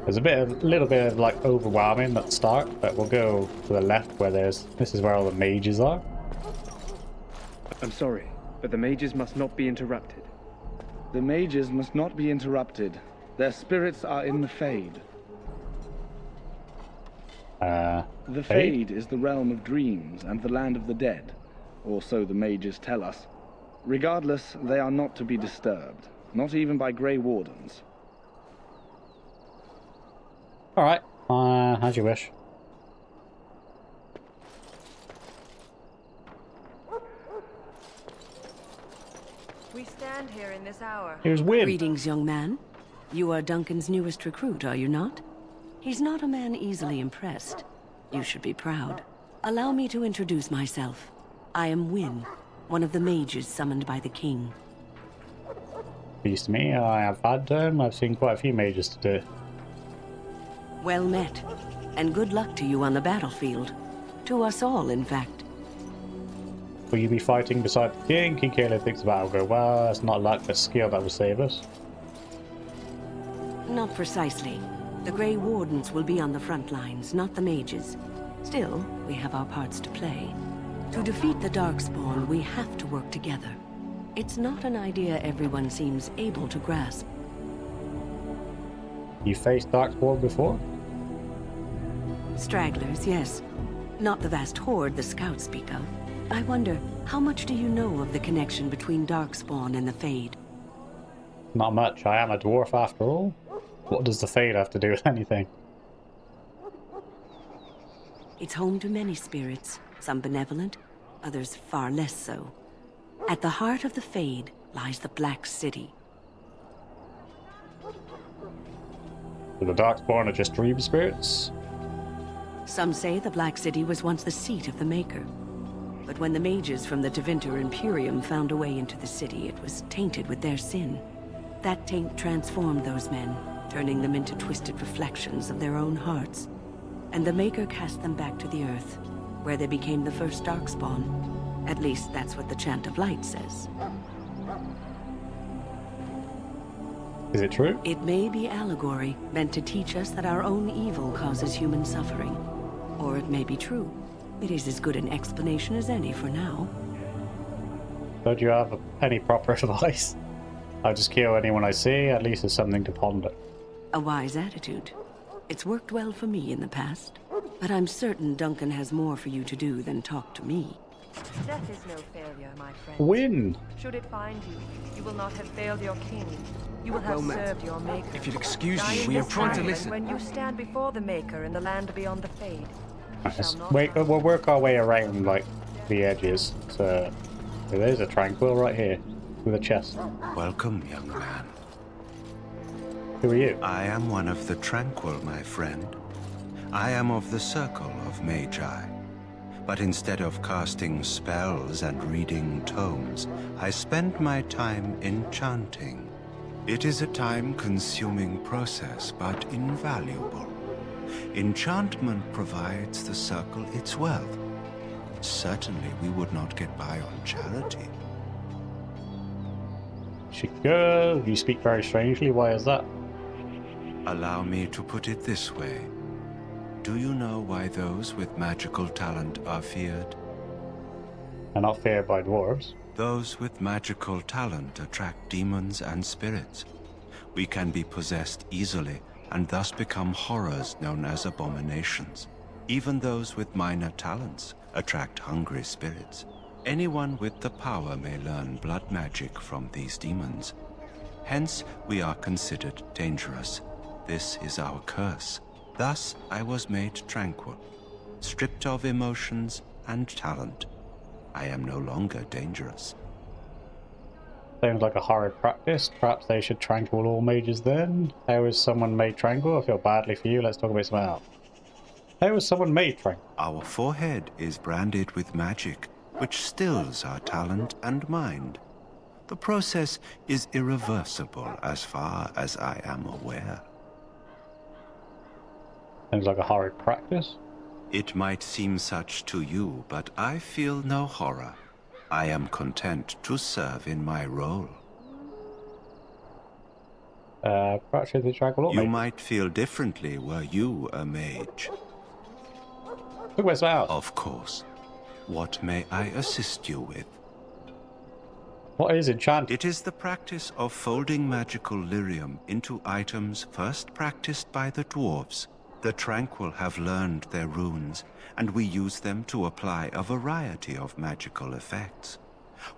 There's a little bit of like overwhelming at the start, but we'll go to the left where this is where all the mages are. I'm sorry, but the mages must not be interrupted. The mages must not be interrupted. Their spirits are in the Fade. The Fade is the realm of dreams and the land of the dead, or so the mages tell us. Regardless, they are not to be disturbed, not even by grey wardens. Alright, as you wish. We stand here in this hour. Here's Win. Greetings, young man. You are Duncan's newest recruit, are you not? He's not a man easily impressed. You should be proud. Allow me to introduce myself. I am Win, one of the mages summoned by the king. Pleased to me. I've seen quite a few mages today. Well met, and good luck to you on the battlefield. To us all, in fact. Will you be fighting beside the king? King Caleb thinks the battle will go well. It's not luck, but skill that will save us. Not precisely. The Grey Wardens will be on the front lines, not the mages. Still, we have our parts to play. To defeat the darkspawn, we have to work together. It's not an idea everyone seems able to grasp. You faced darkspawn before? Stragglers, yes. Not the vast horde the scouts speak of. I wonder, how much do you know of the connection between darkspawn and the Fade? Not much. I am a dwarf after all. What does the Fade have to do with anything? It's home to many spirits, some benevolent, others far less so. At the heart of the Fade lies the Black City. So the darkspawn are just dream spirits? Some say the Black City was once the seat of the Maker. But when the mages from the Tevinter Imperium found a way into the city, it was tainted with their sin. That taint transformed those men, turning them into twisted reflections of their own hearts. And the Maker cast them back to the Earth, where they became the first darkspawn. At least that's what the Chant of Light says. Is it true? It may be allegory, meant to teach us that our own evil causes human suffering. Or it may be true. It is as good an explanation as any for now. Don't you have any proper advice? I'll just kill anyone I see, at least it's something to ponder. A wise attitude. It's worked well for me in the past. But I'm certain Duncan has more for you to do than talk to me. Death is no failure, my friend. Win! Should it find you, you will not have failed your king. You will have Well met. served your Maker. If you'd excuse Die me, in we are this trying to battle, listen. and when you stand before the Maker in the land beyond the Fade, Nice. We'll work our way around, like, the edges. So, there's a tranquil right here, with a chest. Welcome, young man. Who are you? I am one of the Tranquil, my friend. I am of the Circle of Magi. But instead of casting spells and reading tomes, I spend my time enchanting. It is a time-consuming process, but invaluable. Enchantment provides the Circle its wealth. Certainly we would not get by on charity. Chico, you speak very strangely. Why is that? Allow me to put it this way. Do you know why those with magical talent are feared? I'm not feared by dwarves. Those with magical talent attract demons and spirits. We can be possessed easily and thus become horrors known as abominations. Even those with minor talents attract hungry spirits. Anyone with the power may learn blood magic from these demons. Hence, we are considered dangerous. This is our curse. Thus, I was made tranquil, stripped of emotions and talent. I am no longer dangerous. Sounds like a horrid practice. Perhaps they should tranquil all mages then? How is someone made tranquil? I feel badly for you. Let's talk about something else. How is someone made tranquil? Our forehead is branded with magic, which stills our talent and mind. The process is irreversible as far as I am aware. Sounds like a horrid practice. It might seem such to you, but I feel no horror. I am content to serve in my role. Fracture the dragon. You might feel differently were you a mage. Look where's out. Of course. What may I assist you with? What is enchanted? It is the practice of folding magical lyrium into items first practiced by the dwarves. The Tranquil have learned their runes, and we use them to apply a variety of magical effects.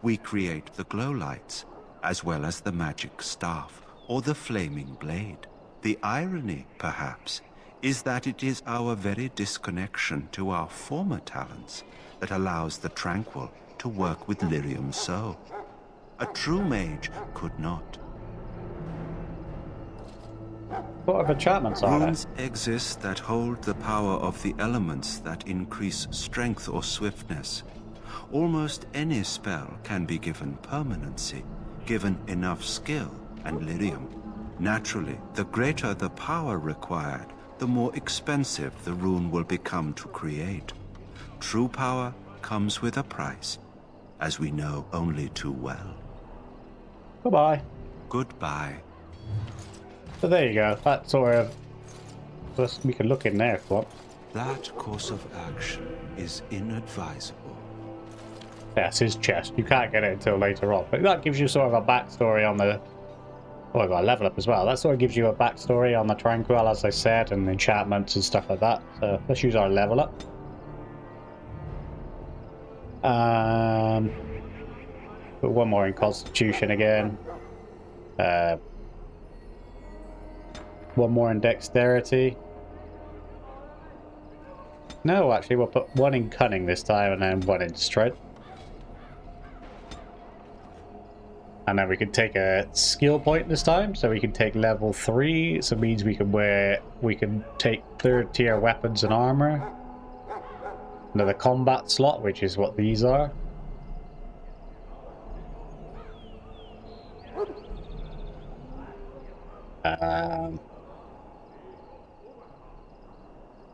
We create the glow lights, as well as the magic staff, or the flaming blade. The irony, perhaps, is that it is our very disconnection to our former talents that allows the Tranquil to work with lyrium so. A true mage could not. What of enchantments are there? Runes exist that hold the power of the elements that increase strength or swiftness. Almost any spell can be given permanency, given enough skill and lyrium. Naturally, the greater the power required, the more expensive the rune will become to create. True power comes with a price, as we know only too well. Goodbye. Goodbye. So there you go. That sort of... We can look in there if you want. That course of action is inadvisable. That's his chest. You can't get it until later on. But that gives you sort of a backstory on the... Oh, I got a level up as well. That sort of gives you a backstory on the Tranquil, as I said, and enchantments and stuff like that. So let's use our level up. Put one more in Constitution again. One more in Dexterity. No, actually, we'll put one in Cunning this time, and then one in Strength. And then we can take a skill point this time, so we can take level 3. So it means we can take 3rd tier weapons and armor. Another combat slot, which is what these are.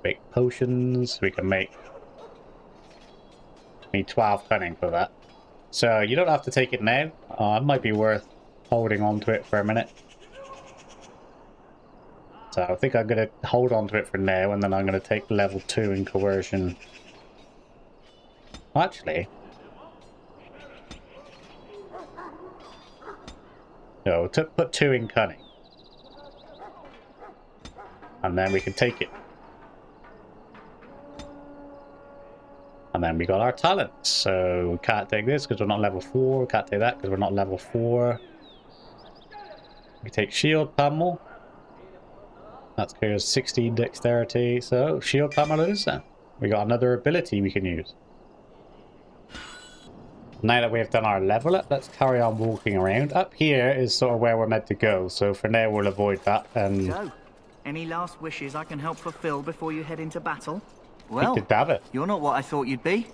Make potions. We can make. Need 12 cunning for that. So you don't have to take it now. It might be worth holding on to it for a minute. So I think I'm going to hold on to it for now, and then I'm going to take level 2 in coercion. Actually, no, put 2 in cunning, and then we can take it. And then we got our talents, so we can't take this because we're not level 4. We can't take that because we're not level 4. We take shield pummel. That's clears 16 dexterity, so shield pummel it is then. We got another ability we can use. Now that we've done our level up, let's carry on walking around. Up here is sort of where we're meant to go, so for now we'll avoid that. So, any last wishes I can help fulfill before you head into battle? Well, you're not what I thought you'd be.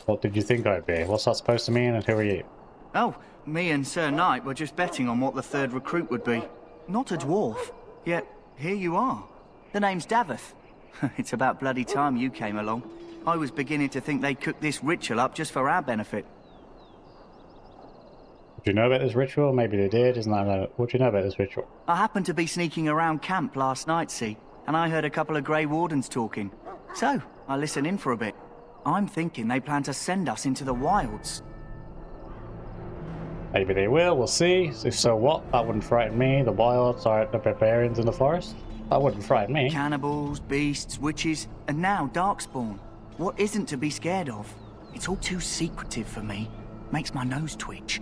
What did you think I'd be? What's that supposed to mean, and who are you? Oh, me and Sir Knight were just betting on what the 3rd recruit would be. Not a dwarf, yet here you are. The name's Daveth. It's about bloody time you came along. I was beginning to think they'd cooked this ritual up just for our benefit. Do you know about this ritual? Maybe they did, isn't that? What do you know about this ritual? I happened to be sneaking around camp last night, see, and I heard a couple of greywardens talking. So, I listened in for a bit. I'm thinking they plan to send us into the wilds. Maybe they will, we'll see. If so, what? That wouldn't frighten me. The wilds are the barbarians in the forest. That wouldn't frighten me. Cannibals, beasts, witches, and now darkspawn. What isn't to be scared of? It's all too secretive for me. Makes my nose twitch.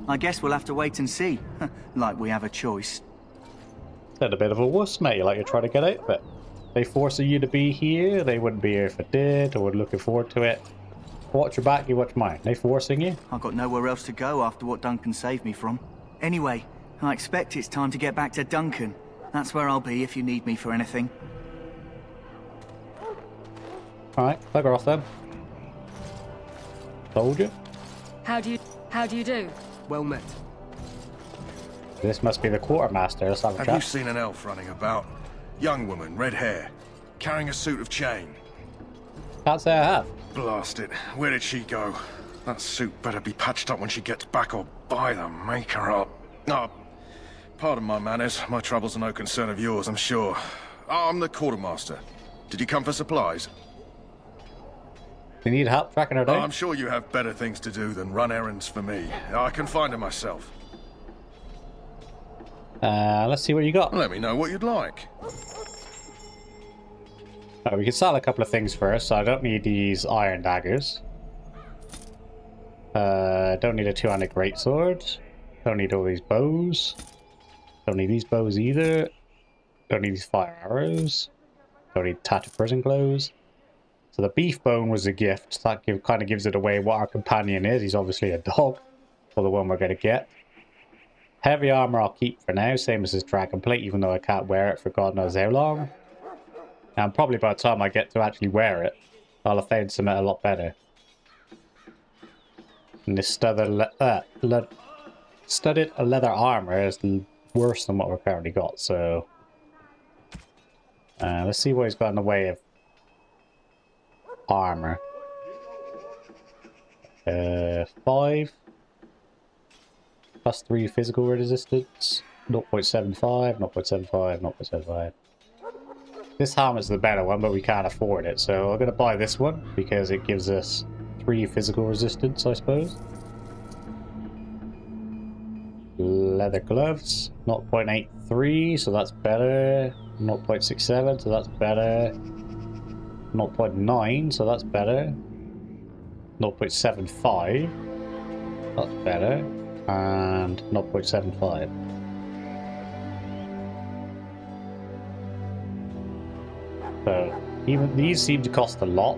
I guess we'll have to wait and see. Like we have a choice. They're a bit of a wuss, mate. Like you're trying to get out of it. They forcing you to be here. They wouldn't be here if it did, or we're looking forward to it. Watch your back, you watch mine. They forcing you? I've got nowhere else to go after what Duncan saved me from. Anyway, I expect it's time to get back to Duncan. That's where I'll be if you need me for anything. Alright, bugger off then. Told you. How do you do? Well met. This must be the quartermaster. Let's have a Have chat. you seen an elf running about? Young woman, red hair, carrying a suit of chain. Can't say I have. Blast it. Where did she go? That suit better be patched up when she gets back, or by the Maker, Oh, pardon my manners. My troubles are no concern of yours, I'm sure. I'm the quartermaster. Did you come for supplies? You need help tracking her down? I'm sure you have better things to do than run errands for me. I can find her myself. Let's see what you got. Let me know what you'd like. We can sell a couple of things first. So I don't need these iron daggers. Don't need a two-handed greatsword. Don't need all these bows. Don't need these bows either. Don't need these fire arrows. Don't need tattered prison clothes. So the beef bone was a gift. That kind of gives it away what our companion is. He's obviously a dog. Or the one we're going to get. Heavy armor I'll keep for now. Same as his dragon plate, even though I can't wear it for God knows how long. And probably by the time I get to actually wear it, I'll have found something a lot better. And this studded leather armor is worse than what we've currently got, so... let's see what he's got in the way of armor. 5 plus 3 physical resistance, 0.75, 0.75, 0.75. This helmet's the better one, but we can't afford it, so I'm going to buy this one because it gives us 3 physical resistance, I suppose. Leather gloves, 0.83, so that's better. 0.67, so that's better. 0.9, so that's better. 0.75, that's better. And 0.75. So, even these seem to cost a lot.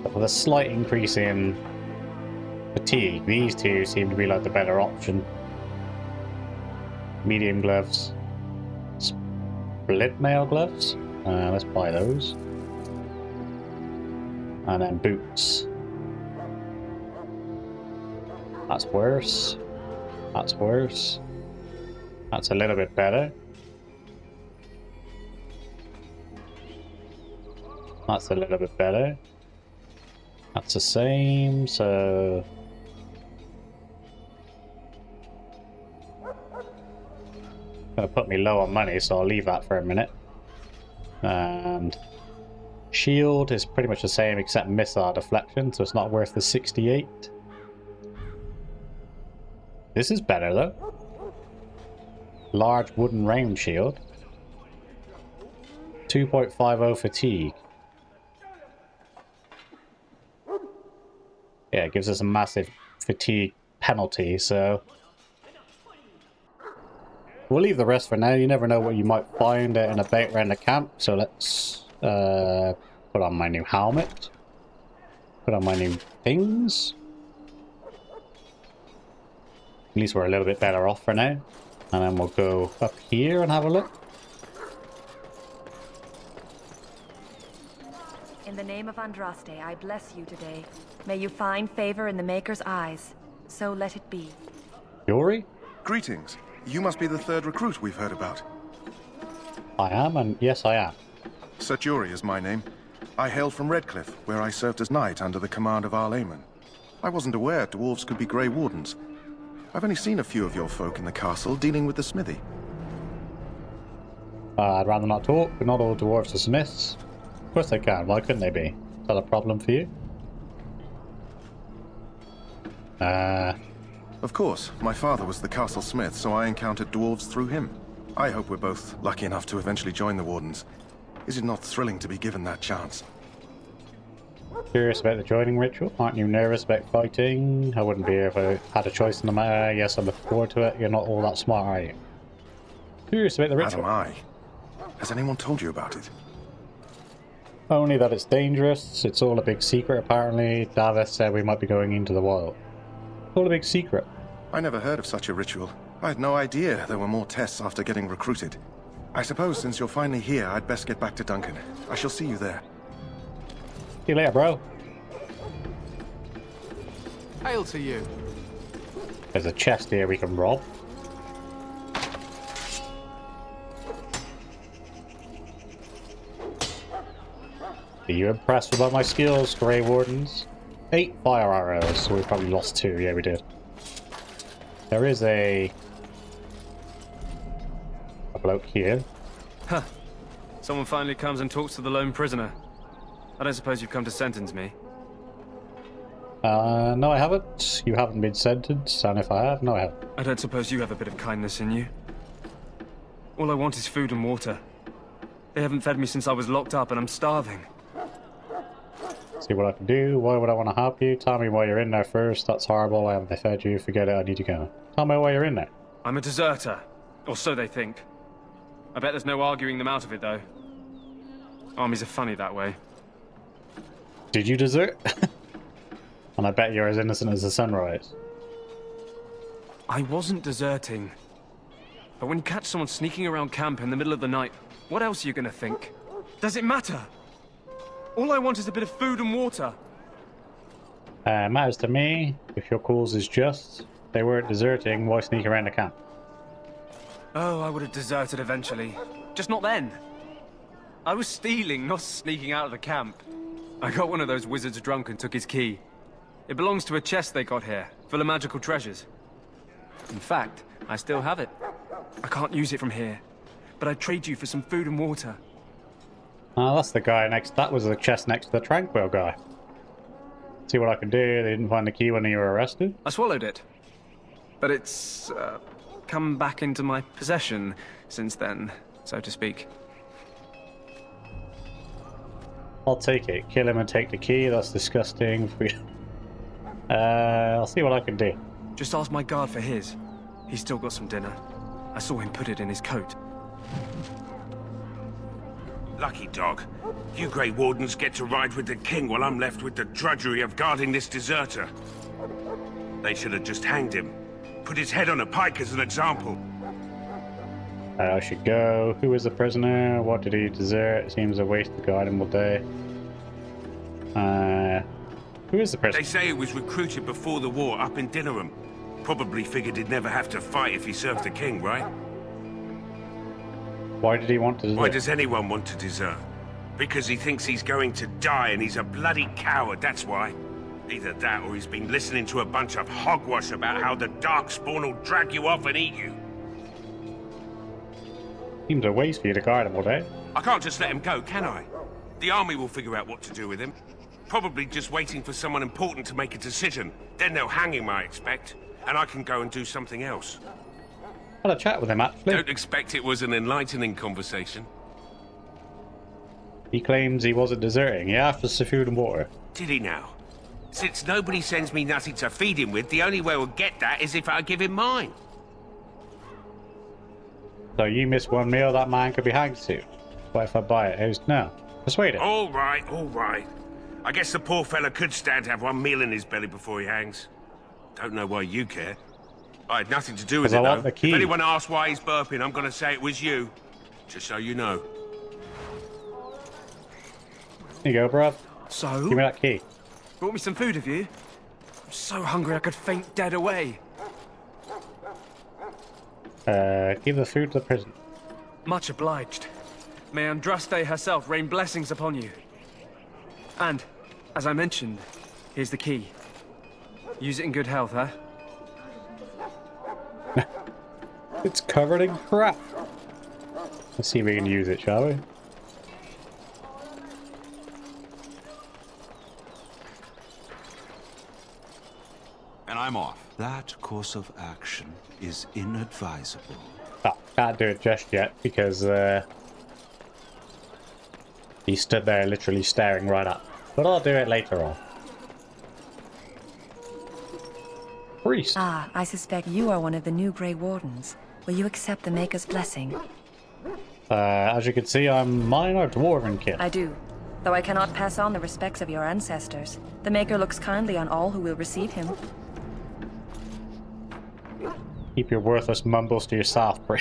But with a slight increase in fatigue, these two seem to be like the better option. Medium gloves. Split mail gloves. Let's buy those. And then boots. That's worse. That's worse. That's a little bit better. That's a little bit better. That's the same, so... Gonna put me low on money, so I'll leave that for a minute. And... shield is pretty much the same except missile deflection, so it's not worth the 68. This is better though. Large wooden round shield. 2.50 fatigue. Yeah, it gives us a massive fatigue penalty, so... we'll leave the rest for now. You never know what you might find in a bait around the camp, so let's... put on my new helmet. Put on my new things. At least we're a little bit better off for now. And then we'll go up here and have a look. In the name of Andraste, I bless you today. May you find favor in the Maker's eyes. So let it be. Yuri? Greetings. You must be the third recruit we've heard about. I am, and yes I am. Sir Yuri is my name. I hail from Redcliffe, where I served as knight under the command of Arlaman. I wasn't aware dwarves could be grey wardens. I've only seen a few of your folk in the castle dealing with the smithy. I'd rather not talk, but not all dwarves are smiths. Of course they can, why couldn't they be? Is that a problem for you? Of course, my father was the castle smith, so I encountered dwarves through him. I hope we're both lucky enough to eventually join the wardens. Is it not thrilling to be given that chance? Curious about the joining ritual? Aren't you nervous about fighting? I wouldn't be if I had a choice in the matter. Yes, I look forward to it. You're not all that smart, are you? Curious about the ritual. As am I. Has anyone told you about it? Only that it's dangerous. It's all a big secret, apparently. Davith said we might be going into the wild. It's all a big secret. I never heard of such a ritual. I had no idea there were more tests after getting recruited. I suppose since you're finally here, I'd best get back to Duncan. I shall see you there. See you later, bro. Hail to you. There's a chest here we can rob. Are you impressed about my skills, Grey Wardens? 8 fire arrows, so we probably lost 2. Yeah, we did. There is a bloke here. Huh. Someone finally comes and talks to the lone prisoner. I don't suppose you've come to sentence me. No I haven't. You haven't been sentenced, and if I have, no I haven't. I don't suppose you have a bit of kindness in you. All I want is food and water. They haven't fed me since I was locked up and I'm starving. See what I can do. Why would I want to help you? Tell me why you're in there first. That's horrible. Why haven't they fed you? Forget it, I need to go. Tell me why you're in there. I'm a deserter. Or so they think. I bet there's no arguing them out of it, though. Armies are funny that way. Did you desert? And I bet you're as innocent as the sunrise. I wasn't deserting. But when you catch someone sneaking around camp in the middle of the night, what else are you gonna think? Does it matter? All I want is a bit of food and water. Matters to me. If your cause is just, they weren't deserting, why sneak around the camp? Oh, I would have deserted eventually. Just not then. I was stealing, not sneaking out of the camp. I got one of those wizards drunk and took his key. It belongs to a chest they got here, full of magical treasures. In fact, I still have it. I can't use it from here, but I'd trade you for some food and water. Oh, that's the guy next. That was the chest next to the Tranquil guy. See what I can do. They didn't find the key when you were arrested. I swallowed it. But it's come back into my possession since then, so to speak. I'll take it. Kill him and take the key. That's disgusting. I'll see what I can do. Just ask my guard for his. He's still got some dinner. I saw him put it in his coat. Lucky dog. You Grey Wardens get to ride with the king while I'm left with the drudgery of guarding this deserter. They should have just hanged him. Put his head on a pike as an example. I should go. Who is the prisoner? What did he desert? Seems a waste to guard him all day. Who is the prisoner? They say he was recruited before the war up in Dinnerham. Probably figured he'd never have to fight if he served the king, right? Why did he want to desert? Why does anyone want to desert? Because he thinks he's going to die and he's a bloody coward, that's why. Either that or he's been listening to a bunch of hogwash about how the darkspawn will drag you off and eat you. Seems a waste for you to guard him all day. I can't just let him go, can I? The army will figure out what to do with him. Probably just waiting for someone important to make a decision. Then they'll hang him, I expect. And I can go and do something else. I had a chat with him, actually. Don't expect it was an enlightening conversation. He claims he wasn't deserting. He asked for some food and water. Did he now? Since nobody sends me nothing to feed him with, the only way we'll get that is if I give him mine. So you miss one meal that man could be hanged to. What if I buy it? Who's no? Persuade him. All right, all right. I guess the poor fella could stand to have one meal in his belly before he hangs. Don't know why you care. I had nothing to do with it, though. If anyone asks why he's burping, I'm gonna say it was you. Just so you know. Here you go, bruv. So? Give me that key. Brought me some food, have you? I'm so hungry I could faint dead away. Give the food to the prison. Much obliged. May Andraste herself rain blessings upon you. And, as I mentioned, here's the key. Use it in good health, huh? It's covered in crap. Let's see if we can use it, shall we? And I'm off. That course of action is inadvisable. Oh, can't do it just yet because he stood there literally staring right up. But I'll do it later on. Priest. Ah, I suspect you are one of the new Grey Wardens. Will you accept the Maker's blessing? As you can see, I'm minor dwarven kid. I do, though I cannot pass on the respects of your ancestors. The Maker looks kindly on all who will receive him. Keep your worthless mumbles to yourself, Bri.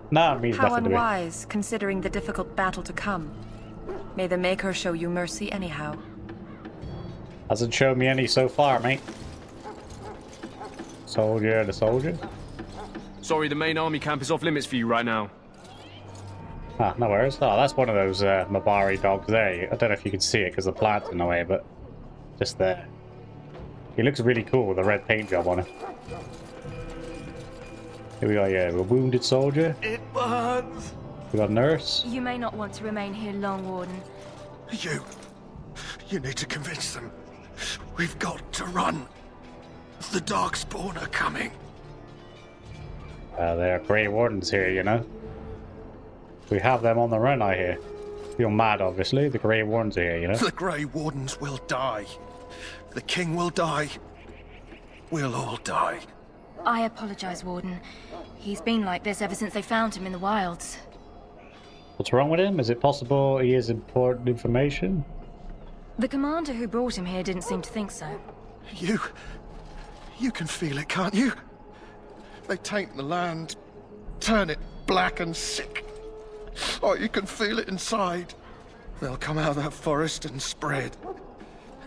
Nah, it means How nothing to me. unwise, considering the difficult battle to come. May the Maker show you mercy anyhow. Hasn't shown me any so far, mate. Soldier to soldier. Sorry, the main army camp is off limits for you right now. Ah, no worries. Oh, that's one of those Mabari dogs there. I don't know if you can see it because the plant's in the way, but just there. He looks really cool with a red paint job on him. Here we go, yeah, a wounded soldier. It burns. We got a nurse. You may not want to remain here long, Warden. You need to convince them. We've got to run. The darkspawn are coming. There are grey wardens here, you know. We have them on the run, I hear. Feel mad, obviously. The grey wardens are here, you know. The grey wardens will die. The king will die. We'll all die. I apologize, Warden. He's been like this ever since they found him in the wilds. What's wrong with him? Is it possible he has important information? The commander who brought him here didn't seem to think so. You can feel it, can't you? They taint the land, turn it black and sick. Oh, you can feel it inside. They'll come out of that forest and spread.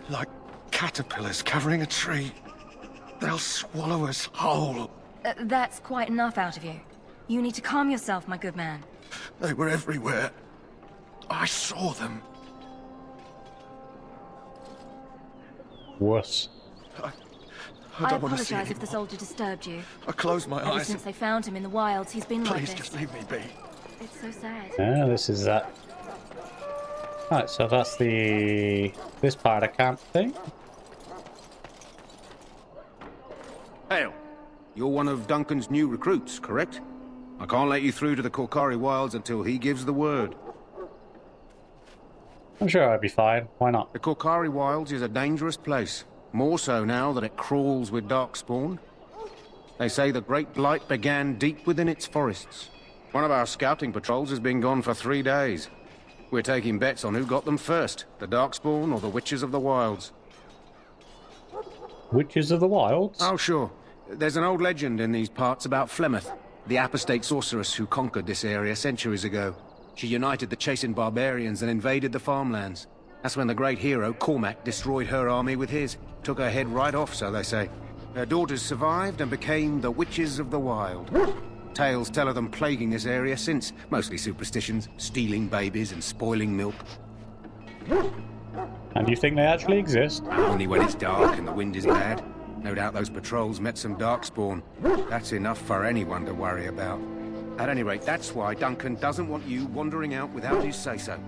Like caterpillars covering a tree. They'll swallow us whole. That's quite enough out of you. You need to calm yourself, my good man. They were everywhere. I saw them. Wuss. I don't want to see apologize if the soldier disturbed you. I close my Ever eyes. since they found him in the wilds, he's been like Please, this. just leave me be. It's so sad. Yeah, this is that. Right, so that's this part of camp thing. Hail. You're one of Duncan's new recruits, correct? I can't let you through to the Korkari Wilds until he gives the word. I'm sure I'll be fine. Why not? The Korkari Wilds is a dangerous place. More so now that it crawls with darkspawn. They say the Great Blight began deep within its forests. One of our scouting patrols has been gone for 3 days. We're taking bets on who got them first, the darkspawn or the Witches of the Wilds. Witches of the Wilds? Oh, sure. There's an old legend in these parts about Flemeth, the apostate sorceress who conquered this area centuries ago. She united the chasing barbarians and invaded the farmlands. That's when the great hero, Cormac, destroyed her army with his. Took her head right off, so they say. Her daughters survived and became the Witches of the Wild. Tales tell of them plaguing this area since. Mostly superstitions, stealing babies and spoiling milk. And you think they actually exist? Only when it's dark and the wind is bad. No doubt those patrols met some darkspawn. That's enough for anyone to worry about. At any rate, that's why Duncan doesn't want you wandering out without his say-so.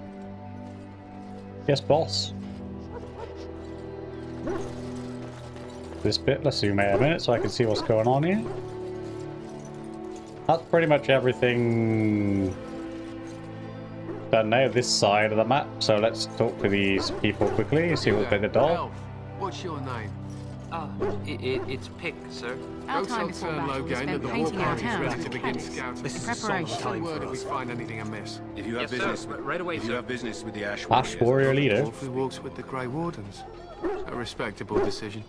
Yes, boss. This bit, let's zoom out a minute so I can see what's going on here. That's pretty much everything done now, this side of the map. So let's talk to these people quickly, see what they're dog. What's your name? It's Pick, sir. Our time before battle was spent painting our towns with colours. This is Preparation. Tell word if we find anything amiss. If you have business, right away, if you have business with the Ash Ash Warrior leader. Wolf who walks with the Grey Wardens. A respectable decision.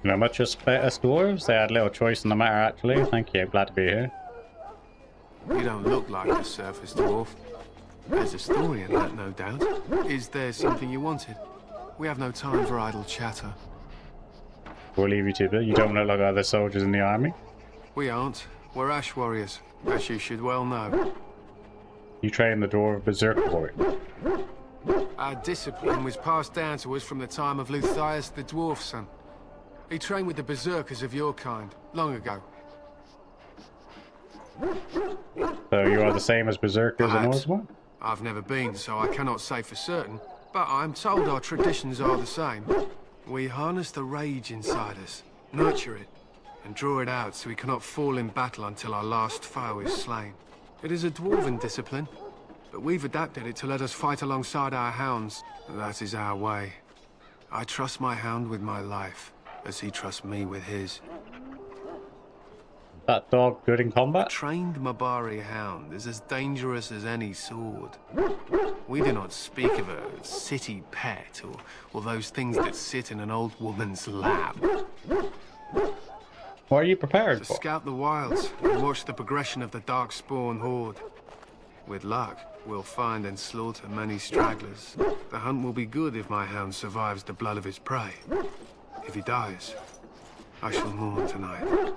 You know much about us dwarves? They had little choice in the matter, actually. Thank you, glad to be here. You don't look like a surface dwarf. There's a story in that, no doubt. Is there something you wanted? We have no time for idle chatter. We'll leave you to it. You don't look like other soldiers in the army. We aren't. We're Ash Warriors, as you should well know. You train the dwarf berserk for it. Our discipline was passed down to us from the time of Luthias the Dwarf Son. He trained with the berserkers of your kind, long ago. So you are the same as berserkers in Perhaps. Osborne? I've never been, so I cannot say for certain, but I'm told our traditions are the same. We harness the rage inside us, nurture it, and draw it out so we cannot fall in battle until our last foe is slain. It is a dwarven discipline, but we've adapted it to let us fight alongside our hounds. That is our way. I trust my hound with my life, as he trusts me with his. That dog good in A combat? trained Mabari hound is as dangerous as any sword. We do not speak of a city pet or those things that sit in an old woman's lap. What are you prepared To for? scout the wilds and watch the progression of the darkspawn horde. With luck, we'll find and slaughter many stragglers. The hunt will be good if my hound survives the blood of his prey. If he dies, I shall mourn tonight.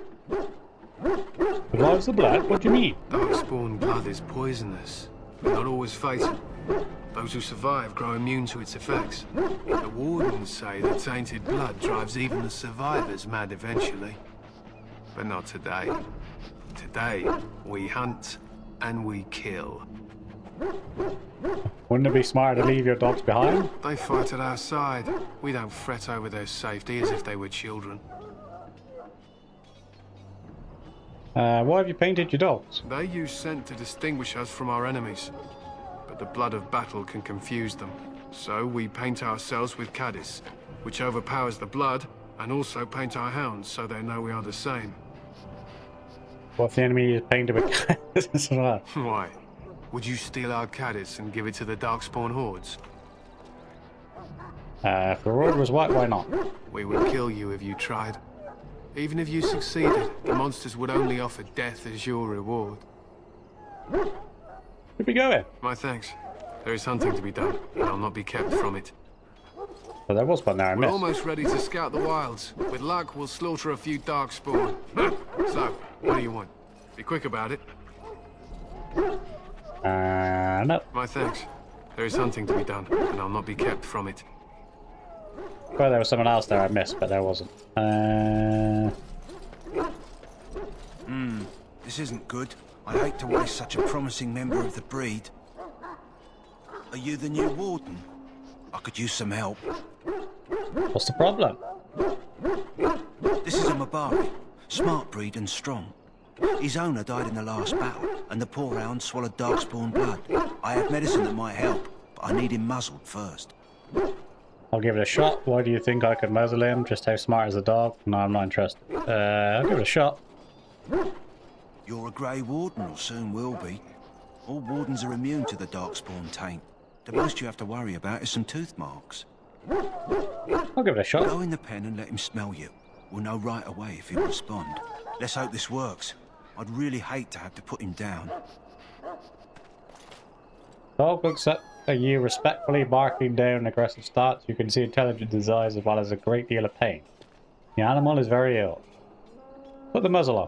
Revives the blood? What do you mean? Darkspawn blood is poisonous, but not always fatal. Those who survive grow immune to its effects. The wardens say that tainted blood drives even the survivors mad eventually. But not today. Today, we hunt and we kill. Wouldn't it be smarter to leave your dogs behind? They fight at our side. We don't fret over their safety as if they were children. Why have you painted your dogs? They use scent to distinguish us from our enemies. But the blood of battle can confuse them. So we paint ourselves with Caddis, which overpowers the blood, and also paint our hounds so they know we are the same. What if the enemy is painted with Caddis as well? Why? Would you steal our Caddis and give it to the Darkspawn hordes? If the road was white, why not? We would kill you if you tried. Even if you succeeded, the monsters would only offer death as your reward. Where'd we go? My thanks. There is hunting to be done, and I'll not be kept from it. Well, there was one there I We're missed. almost ready to scout the wilds. With luck, we'll slaughter a few Darkspawn. So, what do you want? Be quick about it. No. My thanks. There is hunting to be done, and I'll not be kept from it. Well, there was someone else there I missed, but there wasn't. This isn't good. I hate to waste such a promising member of the breed. Are you the new warden? I could use some help. What's the problem? This is a Mabari. Smart breed and strong. His owner died in the last battle, and the poor hound swallowed darkspawn blood. I have medicine that might help, but I need him muzzled first. I'll give it a shot. Why do you think I could muzzle him? Just how smart is a dog? No, I'm not interested. I'll give it a shot. You're a grey warden, or soon will be. All wardens are immune to the darkspawn taint. The most you have to worry about is some tooth marks. I'll give it a shot. Go in the pen and let him smell you. We'll know right away if he'll respond. Let's hope this works. I'd really hate to have to put him down. Dog looks at you respectfully, barking down aggressive starts. You can see intelligent desires as well as a great deal of pain. The animal is very ill. Put the muzzle on.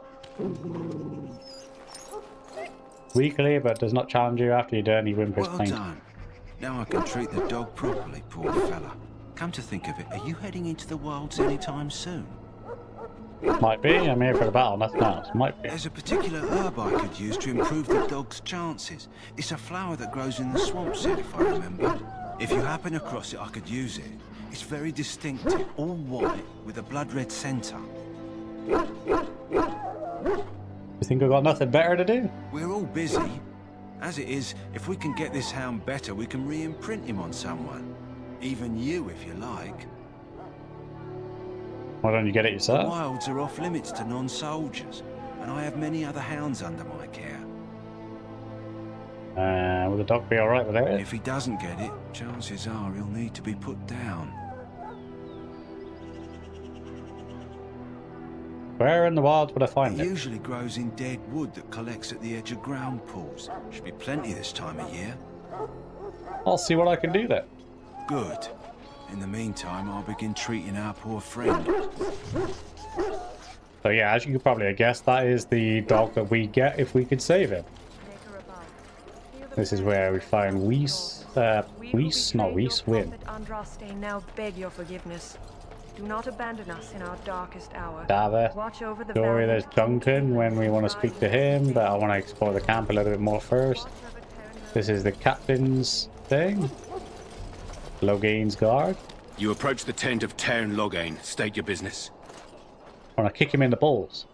Weakly, but does not challenge you. After you're done, he whimpers Well plaintively. done. Now I can treat the dog properly, poor fella. Come to think of it, are you heading into the wilds anytime soon? Might be. I'm here for the battle, nothing else. Might be. There's a particular herb I could use to improve the dog's chances. It's a flower that grows in the swamps here, if I remember. If you happen across it, I could use it. It's very distinctive, all white, with a blood-red centre. You think I've got nothing better to do? We're all busy. As it is, if we can get this hound better, we can re-imprint him on someone. Even you, if you like. Why don't you get it The yourself? wilds are off limits to non-soldiers, and I have many other hounds under my care. Will the dog be alright without it? If he doesn't get it, chances are he'll need to be put down. Where in the wilds would I find It it? usually grows in dead wood that collects at the edge of ground pools. Should be plenty this time of year. I'll see what I can do then. Good. In the meantime, I'll begin treating our poor friend. So yeah, as you could probably guess, that is the dog that we get if we could save him. This is where we find Weiss, Win. Andraste now beg your forgiveness. Do not abandon us in our darkest hour. Dava. Watch over the Dory, there's valiant Duncan when we want to speak to him, but I want to explore the camp a little bit more first. This is the captain's thing. Logain's guard. You approach the tent of Town Logain. State your business. I want to kick him in the balls.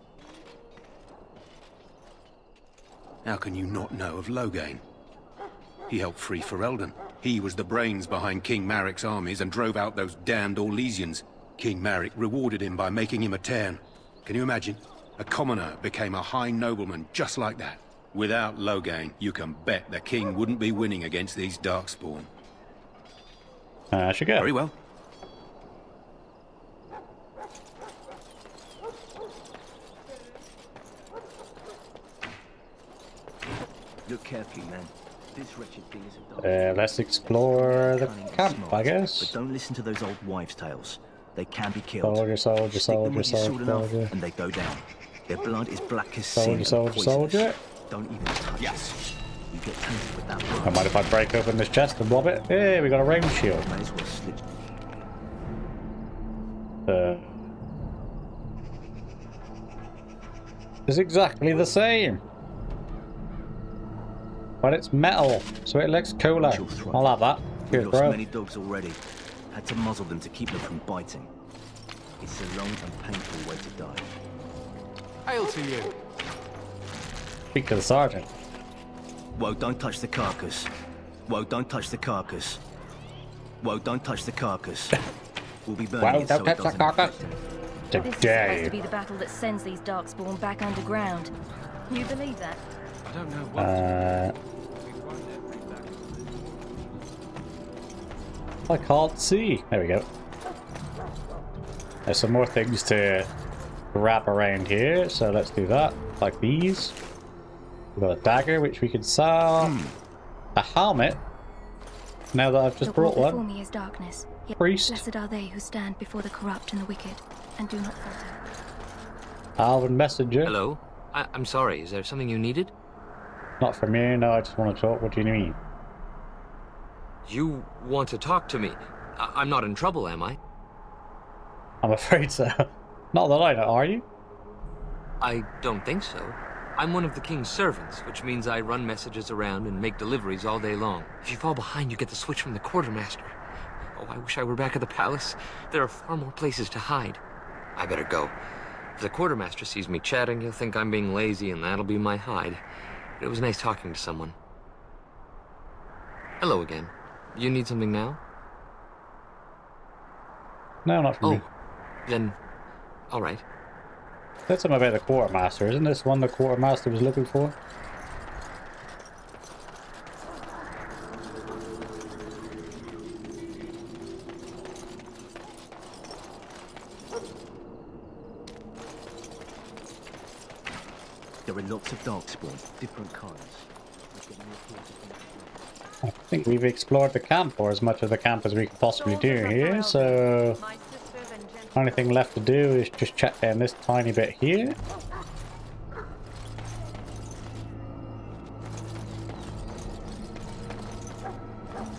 How can you not know of Logain? He helped free Ferelden. He was the brains behind King Maric's armies and drove out those damned Orlesians. King Maric rewarded him by making him a Tairn. Can you imagine? A commoner became a high nobleman just like that. Without Logain, you can bet the king wouldn't be winning against these Darkspawn. I should go. Very well. Look carefully, man. This wretched thing is a dog. Let's explore the camp, I guess. But don't listen to those old wives' tales. They can be killed. Soldier, Stick them with your sword enough, soldier. and they go down. Their blood is black as Soldier, sin. soldier, soldier. Don't even touch it. You get tainted with that blood. I mind if I break open this chest and rob it? Hey, we got a range shield. May as well slip. It's exactly the same. But it's metal, so it looks cooler. I'll have that. Cheers, We've lost bro. many dogs already. Had to muzzle them to keep them from biting. It's a long and painful way to die. Hail to you. Speak to the sergeant. Whoa, don't touch the carcass. Whoa, don't touch the carcass. Whoa, don't touch the carcass. We'll be burning it so it doesn't affect him. This is supposed to be the battle that sends these darkspawn back underground. You believe that? I don't know what. I can't see. There we go. There's some more things to wrap around here, so let's do that. Like these. We've got a dagger which we can sell. A helmet. Now that I've just brought before one. me is darkness. Yet Priest. blessed are they who stand before the corrupt and the wicked, and do not falter. Alvin messenger. Hello? I'm sorry, is there something you needed? Not from you, no, I just want to talk. What do you mean? You want to talk to me? I'm not in trouble, am I? I'm afraid so. Not that I know, are you? I don't think so. I'm one of the king's servants, which means I run messages around and make deliveries all day long. If you fall behind, you get the switch from the quartermaster. Oh, I wish I were back at the palace. There are far more places to hide. I better go. If the quartermaster sees me chatting, he'll think I'm being lazy, and that'll be my hide. But it was nice talking to someone. Hello again. You need something now? No, not from me. Then, all right. Said something about the quartermaster. Isn't this one the quartermaster was looking for? There are lots of darkspawn, different kinds. I think we've explored the camp, or as much of the camp as we can possibly do here, so only thing left to do is just check down this tiny bit here.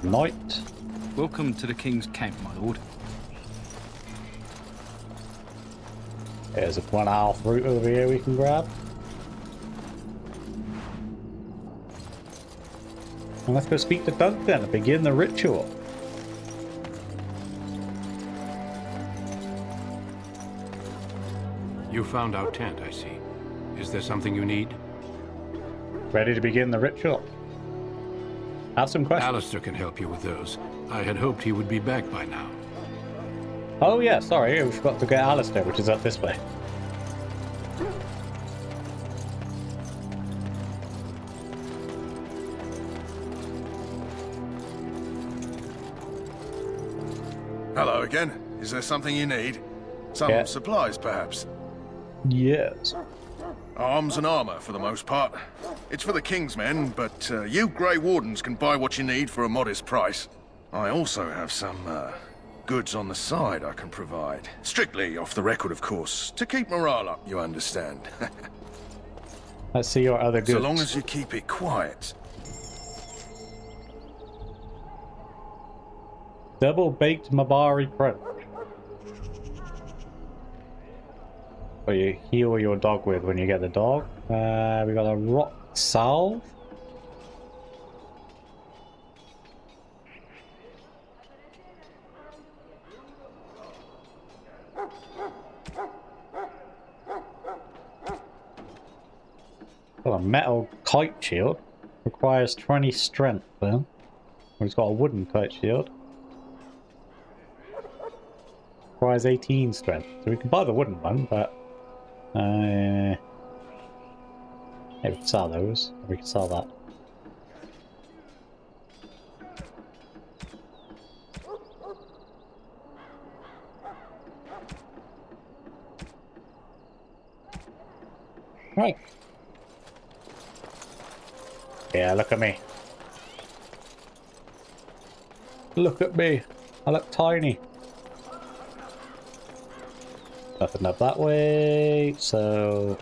Night. Welcome to the King's Camp, my lord. There's a 1.5 route over here we can grab. And let's go speak to Duncan and begin the ritual. You found our tent, I see. Is there something you need? Ready to begin the ritual. Have some questions. Alistair can help you with those. I had hoped he would be back by now. Oh yeah, sorry, we forgot to get Alistair, which is up this way. Hello again. Is there something you need? Some supplies, perhaps? Yes. Arms and armor, for the most part. It's for the King's men, but you Grey Wardens can buy what you need for a modest price. I also have some goods on the side I can provide. Strictly off the record, of course. To keep morale up, you understand. Let's see your other goods. So long as you keep it quiet. Double baked Mabari crunch. What you heal your dog with when you get the dog. We got a rock salve. Got a metal kite shield. Requires 20 strength though. He's got a wooden kite shield. Requires 18 strength. So we can buy the wooden one, but yeah, we can sell those. We can sell that. Right. Yeah, look at me. Look at me. I look tiny. Nothing up that way, so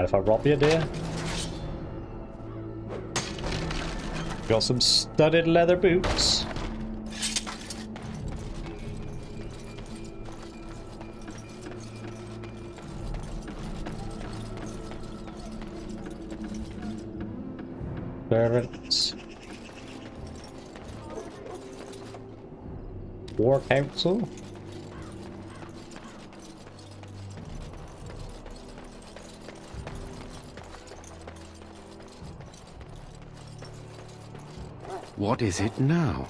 Mind if I rob you, dear? Got some studded leather boots. Servants. War Council. What is it now?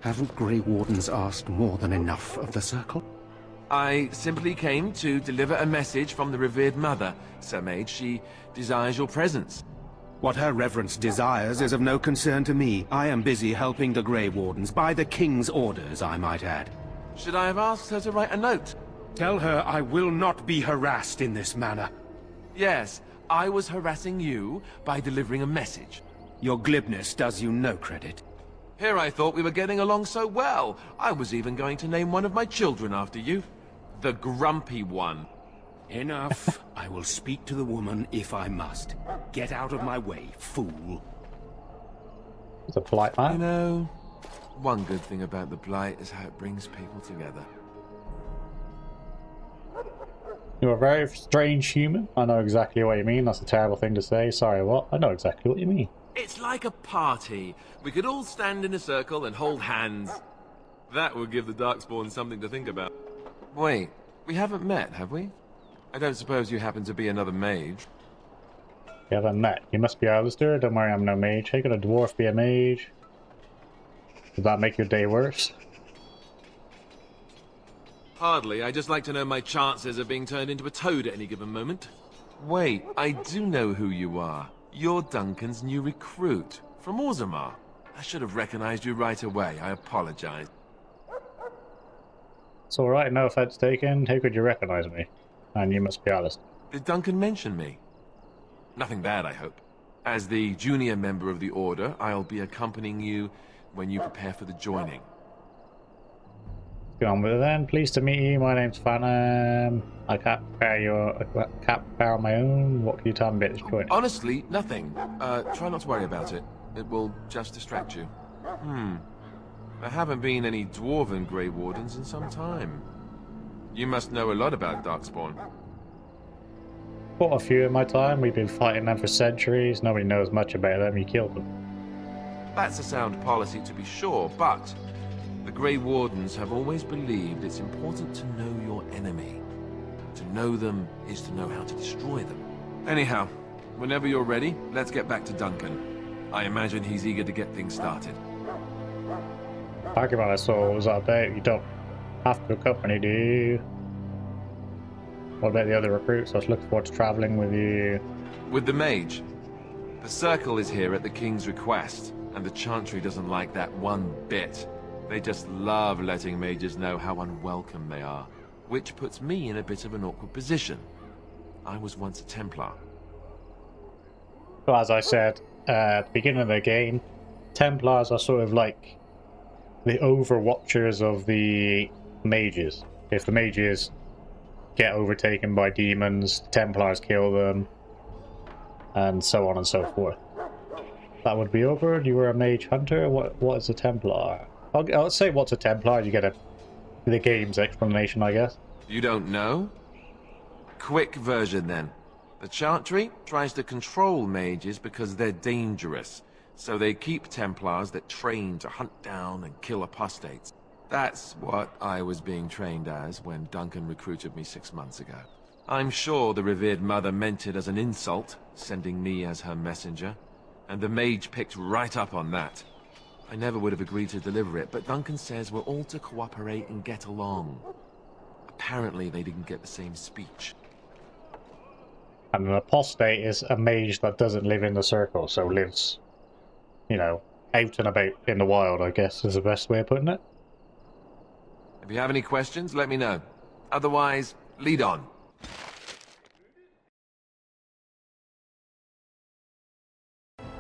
Haven't Grey Wardens asked more than enough of the Circle? I simply came to deliver a message from the revered mother, Sir Mage. She desires your presence. What her reverence desires is of no concern to me. I am busy helping the Grey Wardens, by the King's orders, I might add. Should I have asked her to write a note? Tell her I will not be harassed in this manner. Yes, I was harassing you by delivering a message. Your glibness does you no credit. Here I thought we were getting along so well. I was even going to name one of my children after you. The Grumpy One. Enough. I will speak to the woman if I must. Get out of my way, fool. It's a polite man. You know, one good thing about the Blight is how it brings people together. You're a very strange human. I know exactly what you mean. That's a terrible thing to say. Sorry, what? I know exactly what you mean. It's like a party. We could all stand in a circle and hold hands. That would give the Darkspawn something to think about. Wait, we haven't met, have we? I don't suppose you happen to be another mage? You haven't met. You must be Alistair. Don't worry, I'm no mage. How could a dwarf be a mage? Does that make your day worse? Hardly. I just like to know my chances of being turned into a toad at any given moment. Wait, I do know who you are. You're Duncan's new recruit, from Orzammar. I should have recognized you right away. I apologize. It's alright, no offense taken. How could you recognize me? And you must be Alistair. Did Duncan mention me? Nothing bad, I hope. As the junior member of the Order, I'll be accompanying you when you prepare for the joining. Get on with it then. Pleased to meet you. My name's Phantom. I can't prepare on my own. What can you tell me about this joining? Honestly, nothing. Try not to worry about it. It will just distract you. There haven't been any dwarven Grey Wardens in some time. You must know a lot about Darkspawn. Fought a few in my time. We've been fighting them for centuries. Nobody knows much about them. You killed them. That's a sound policy to be sure, but the Grey Wardens have always believed it's important to know your enemy. To know them is to know how to destroy them. Anyhow, whenever you're ready, let's get back to Duncan. I imagine he's eager to get things started. Argument I saw was that about you don't have to accompany, do you? What about the other recruits? I was looking forward to traveling with you. With the mage. The Circle is here at the King's request, and the Chantry doesn't like that one bit. They just love letting mages know how unwelcome they are, which puts me in a bit of an awkward position. I was once a Templar. Well, as I said at the beginning of the game, Templars are sort of like the overwatchers of the mages. If the mages get overtaken by demons, the Templars kill them, and so on and so forth. That would be over. You were a mage hunter. What is a Templar? I'll say what's a Templar. You get the game's explanation, I guess. You don't know? Quick version then. The Chantry tries to control mages because they're dangerous, so they keep Templars that train to hunt down and kill apostates. That's what I was being trained as when Duncan recruited me 6 months ago. I'm sure the revered mother meant it as an insult, sending me as her messenger, and the mage picked right up on that. I never would have agreed to deliver it, but Duncan says we're all to cooperate and get along. Apparently they didn't get the same speech. And an apostate is a mage that doesn't live in the Circle, so lives, you know, out and about in the wild, I guess is the best way of putting it. If you have any questions, let me know. Otherwise, lead on.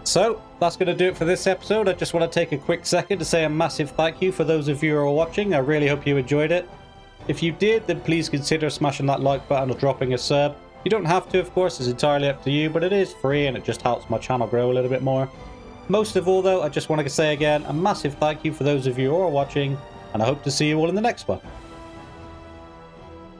So, that's going to do it for this episode. I just want to take a quick second to say a massive thank you for those of you who are watching. I really hope you enjoyed it. If you did, then please consider smashing that like button or dropping a sub. You don't have to, of course, it's entirely up to you, but it is free and it just helps my channel grow a little bit more. Most of all though, I just want to say again, a massive thank you for those of you who are watching, and I hope to see you all in the next one.